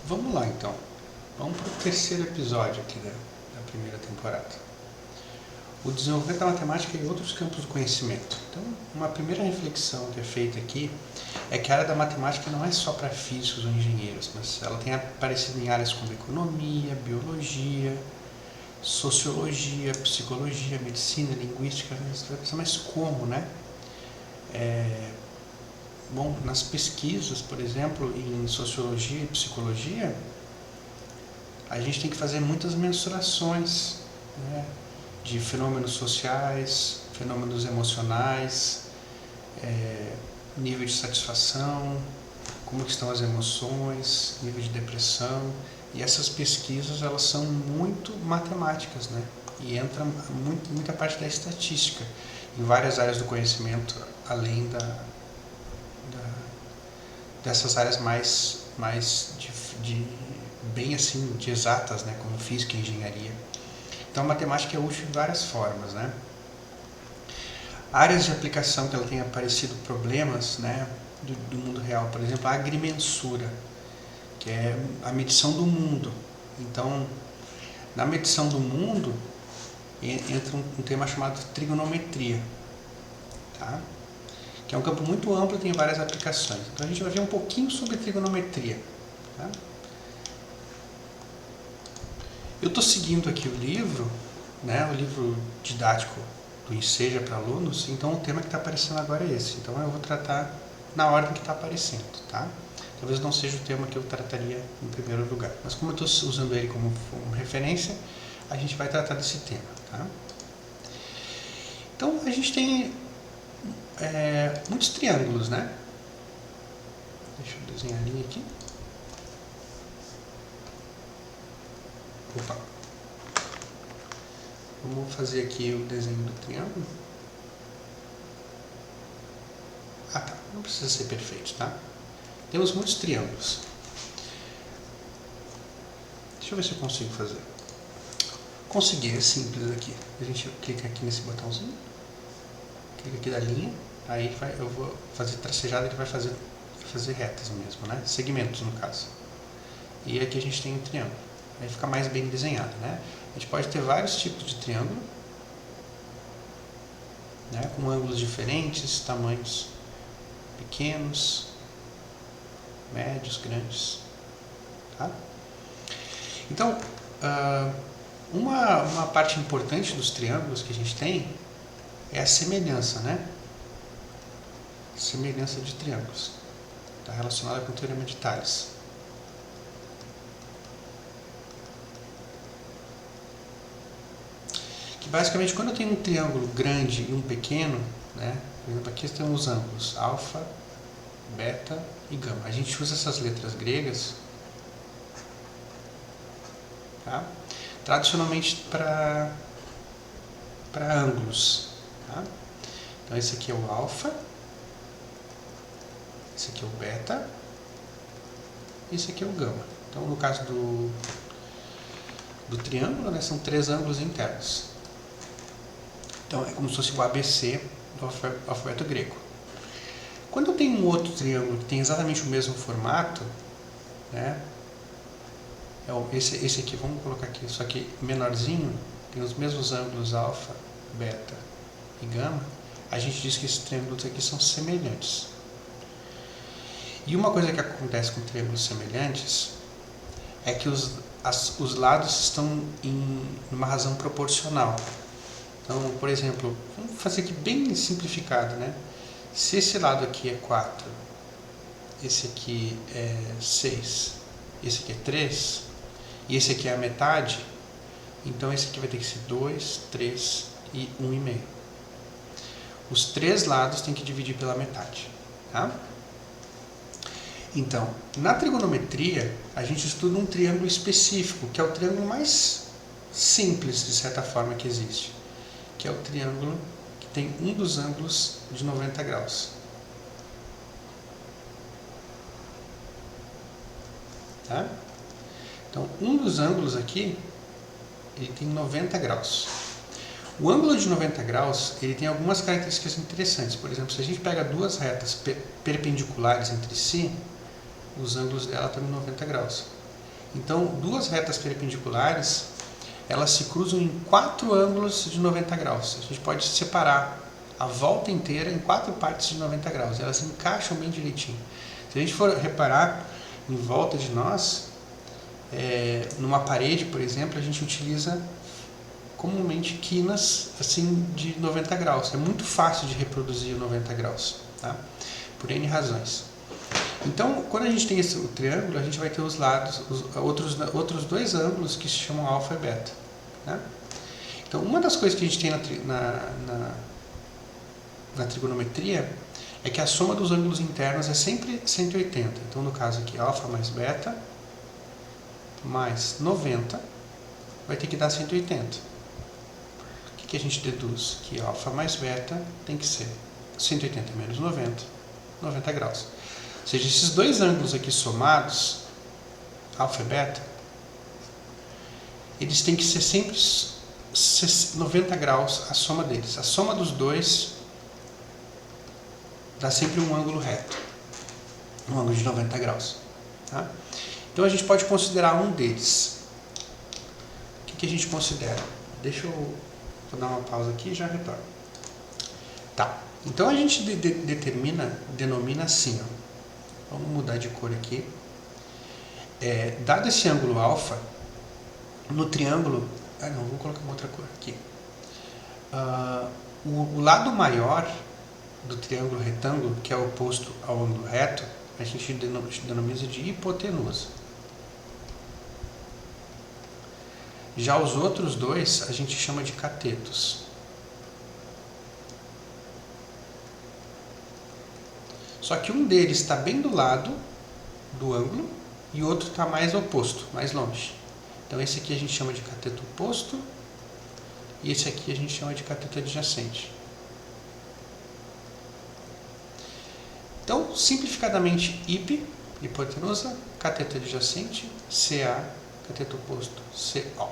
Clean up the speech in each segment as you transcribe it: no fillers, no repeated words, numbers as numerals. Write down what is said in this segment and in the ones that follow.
Vamos lá então, vamos para o terceiro episódio aqui da primeira temporada. O desenvolvimento da matemática e outros campos do conhecimento. Então, uma primeira reflexão que é feita aqui é que a área da matemática não é só para físicos ou engenheiros, mas ela tem aparecido em áreas como economia, biologia, sociologia, psicologia, medicina, linguística, mas como, né? Bom, nas pesquisas, por exemplo, em sociologia e psicologia, a gente tem que fazer muitas mensurações, né, de fenômenos sociais, fenômenos emocionais, nível de satisfação, como que estão as emoções, nível de depressão. E essas pesquisas, elas são muito matemáticas, né? E entra muita parte da estatística em várias áreas do conhecimento, além dessas áreas mais bem assim, de exatas, né? Como física e engenharia. Então a matemática é útil de várias formas, né? Áreas de aplicação que ela tem aparecido problemas, né, do mundo real, por exemplo, a agrimensura, que é a medição do mundo. Então, na medição do mundo entra um tema chamado trigonometria, tá? Que é um campo muito amplo e tem várias aplicações. Então a gente vai ver um pouquinho sobre trigonometria, tá? Eu estou seguindo aqui o livro, né, o livro didático do Enseja para alunos, então o tema que está aparecendo agora é esse. Então eu vou tratar na ordem que está aparecendo, tá? Talvez não seja o tema que eu trataria em primeiro lugar, mas como eu estou usando ele como referência, a gente vai tratar desse tema, tá? Então a gente tem muitos triângulos, né? Deixa eu desenhar a linha aqui. Opa! Vamos fazer aqui o desenho do triângulo. Ah, tá. Não precisa ser perfeito, tá? Temos muitos triângulos. Deixa eu ver se eu consigo fazer. Consegui, é simples aqui. A gente clica aqui nesse botãozinho. Clica aqui da linha. Aí eu vou fazer tracejada que vai fazer retas mesmo, né? Segmentos, no caso. E aqui a gente tem um triângulo. Aí fica mais bem desenhado, né? A gente pode ter vários tipos de triângulo, né, com ângulos diferentes, tamanhos pequenos, médios, grandes, tá? Então, uma parte importante dos triângulos que a gente tem é a semelhança, né? Semelhança de triângulos. Está relacionada com o Teorema de Tales. Basicamente, quando eu tenho um triângulo grande e um pequeno, né, por exemplo, aqui temos os ângulos alfa, beta e gama. A gente usa essas letras gregas, tá, tradicionalmente para ângulos. Tá? Então, esse aqui é o alfa, esse aqui é o beta, e esse aqui é o gama. Então, no caso do triângulo, né, são três ângulos internos. Então é como se fosse o ABC do alfabeto grego. Quando eu tenho um outro triângulo que tem exatamente o mesmo formato, né, esse aqui, vamos colocar aqui, só que menorzinho, tem os mesmos ângulos alfa, beta e gama, a gente diz que esses triângulos aqui são semelhantes. E uma coisa que acontece com triângulos semelhantes é que os lados estão em uma razão proporcional. Então, por exemplo, vamos fazer aqui bem simplificado, né? Se esse lado aqui é 4, esse aqui é 6, esse aqui é 3, e esse aqui é a metade, então esse aqui vai ter que ser 2, 3 e 1,5. Os três lados tem que dividir pela metade, tá? Então, na trigonometria, a gente estuda um triângulo específico, que é o triângulo mais simples, de certa forma, que existe. Que é o triângulo que tem um dos ângulos de 90 graus. Tá? Então, um dos ângulos aqui, ele tem 90 graus. O ângulo de 90 graus, ele tem algumas características interessantes. Por exemplo, se a gente pega duas retas perpendiculares entre si, os ângulos dela estão em 90 graus. Então, duas retas perpendiculares, elas se cruzam em 4 ângulos de 90 graus. A gente pode separar a volta inteira em 4 partes de 90 graus. Elas encaixam bem direitinho. Se a gente for reparar em volta de nós, numa parede, por exemplo, a gente utiliza comumente quinas assim de 90 graus. É muito fácil de reproduzir 90 graus, tá? Por N razões. Então, quando a gente tem o triângulo, a gente vai ter os lados, outros dois ângulos que se chamam alfa e beta. Né? Então, uma das coisas que a gente tem na trigonometria é que a soma dos ângulos internos é sempre 180. Então, no caso aqui, alfa mais beta mais 90 vai ter que dar 180. O que a gente deduz? Que alfa mais beta tem que ser 180 menos 90, 90 graus. Ou seja, esses dois ângulos aqui somados, alfa e beta, eles têm que ser sempre 90 graus a soma deles. A soma dos dois dá sempre um ângulo reto, um ângulo de 90 graus. Tá? Então a gente pode considerar um deles. O que a gente considera? Vou dar uma pausa aqui e já retorno. Tá. Então a gente denomina assim, ó. Vamos mudar de cor aqui. Dado esse ângulo alfa, no triângulo... vou colocar uma outra cor aqui. O lado maior do triângulo retângulo, que é oposto ao ângulo reto, a gente denomina de hipotenusa. Já os outros dois a gente chama de catetos. Só que um deles está bem do lado do ângulo e o outro está mais oposto, mais longe. Então esse aqui a gente chama de cateto oposto e esse aqui a gente chama de cateto adjacente. Então, simplificadamente, hipotenusa, cateto adjacente, CA, cateto oposto, CO.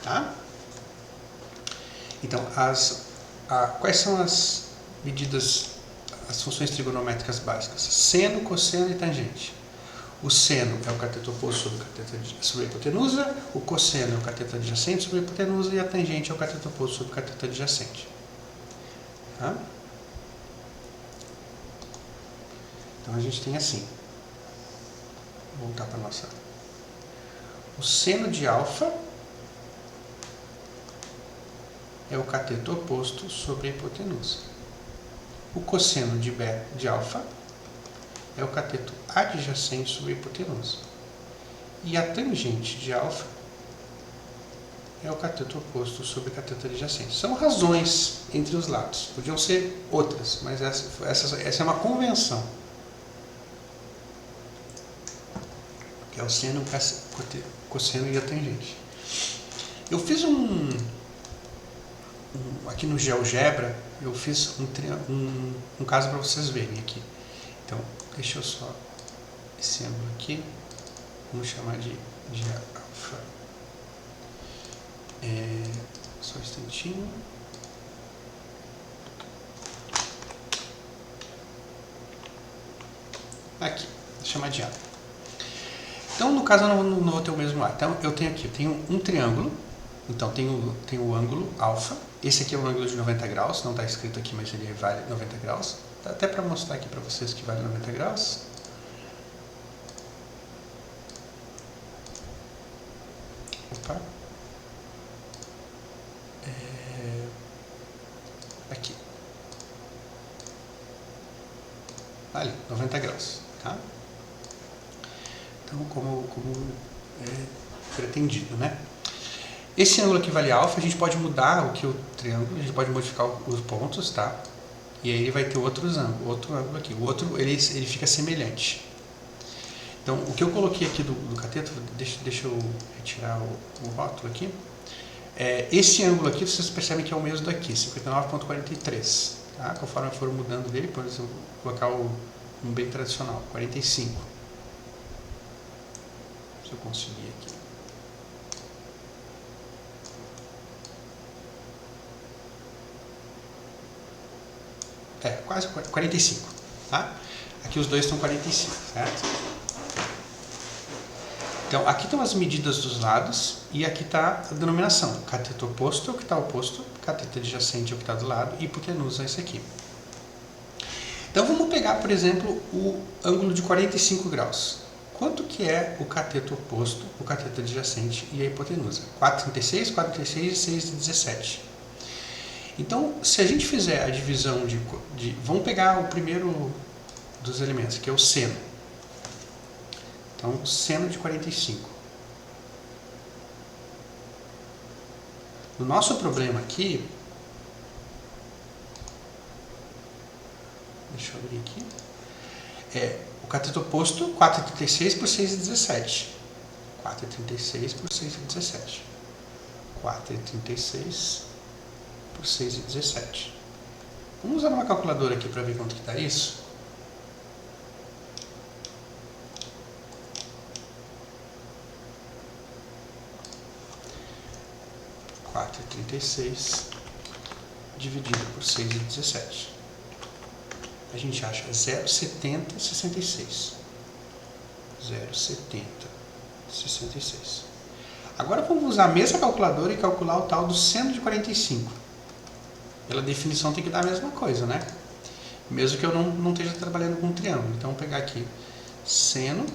Tá? Então, quais são as medidas, as funções trigonométricas básicas? Seno, cosseno e tangente. O seno é o cateto oposto sobre a hipotenusa, o cosseno é o cateto adjacente sobre a hipotenusa e a tangente é o cateto oposto sobre o cateto adjacente. Tá? Então a gente tem assim. Vou voltar para a nossa. O seno de alfa é o cateto oposto sobre a hipotenusa. O cosseno de alfa é o cateto adjacente sobre a hipotenusa. E a tangente de alfa é o cateto oposto sobre o cateto adjacente. São razões entre os lados. Podiam ser outras, mas essa é uma convenção. Que é o seno, o cosseno e a tangente. Eu fiz aqui no GeoGebra, eu fiz um caso para vocês verem aqui. Então, deixa eu só esse ângulo aqui, vamos chamar de alfa. Só um instantinho. Aqui, vou chamar de A. Então, no caso, eu não vou ter o mesmo A. Então, eu tenho um triângulo. Então, tem o ângulo alfa. Esse aqui é o ângulo de 90 graus. Não está escrito aqui, mas ele vale 90 graus. Dá até para mostrar aqui para vocês que vale 90 graus. Opa. Aqui. Ali, 90 graus. Tá? Então, como é pretendido, né? Esse ângulo aqui vale alfa, a gente pode mudar o triângulo, a gente pode modificar os pontos, tá? E aí ele vai ter outro ângulo aqui. O outro, ele fica semelhante. Então, o que eu coloquei aqui do cateto, deixa eu retirar o rótulo aqui. Esse ângulo aqui, vocês percebem que é o mesmo daqui, 59,43. Tá? Conforme eu for mudando dele, por exemplo, vou colocar um bem tradicional, 45. Se eu conseguir aqui. Quase 45, tá? Aqui os dois estão 45, certo? Então, aqui estão as medidas dos lados e aqui está a denominação. Cateto oposto é o que está oposto, cateto adjacente é o que está do lado e hipotenusa é esse aqui. Então, vamos pegar, por exemplo, o ângulo de 45 graus. Quanto que é o cateto oposto, o cateto adjacente e a hipotenusa? 4,36, 4,36 e 6,17. Então, se a gente fizer a divisão de... Vamos pegar o primeiro dos elementos, que é o seno. Então, seno de 45. No nosso problema aqui... Deixa eu abrir aqui. É o cateto oposto, 4,36 por 6,17. 4,36 por 6,17. 4,36 por 6,17. Vamos usar uma calculadora aqui para ver quanto que dá isso. R$ 4,36 dividido por 6,17. A gente acha 0,7066. 0,7066. Agora vamos usar a mesma calculadora e calcular o tal do seno de 45. Pela definição tem que dar a mesma coisa, né? Mesmo que eu não esteja trabalhando com um triângulo. Então vou pegar aqui seno,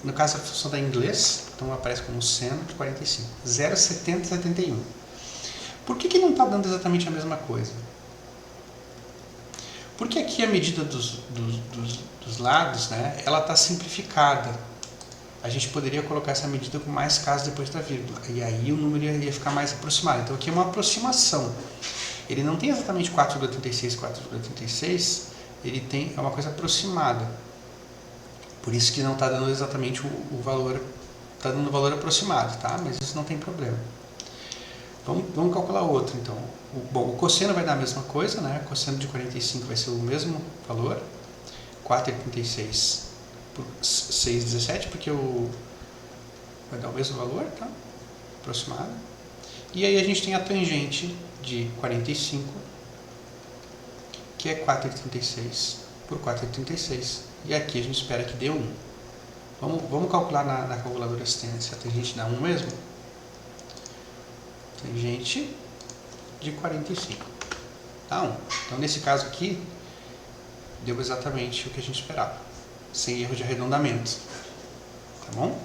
no caso a função está em inglês, então aparece como seno de 45. 0,7071. Por que não está dando exatamente a mesma coisa? Porque aqui a medida dos lados, né, ela está simplificada. A gente poderia colocar essa medida com mais casos depois da vírgula. E aí o número ia ficar mais aproximado. Então aqui é uma aproximação. Ele não tem exatamente 4,36, 4,36. Ele tem uma coisa aproximada. Por isso que não está dando exatamente o valor. Está dando o valor aproximado, tá? Mas isso não tem problema. Vamos calcular outro, então. O cosseno vai dar a mesma coisa, né? O cosseno de 45 vai ser o mesmo valor. 4,36 por 6,17, porque vai dar o mesmo valor, tá? Aproximado. E aí a gente tem a tangente de 45, que é 4,36 por 4,36. E aqui a gente espera que dê 1. Vamos calcular na calculadora se a tangente dá 1 mesmo. Tangente de 45. Dá 1. Então, nesse caso aqui, deu exatamente o que a gente esperava. Sem erro de arredondamento. Tá bom?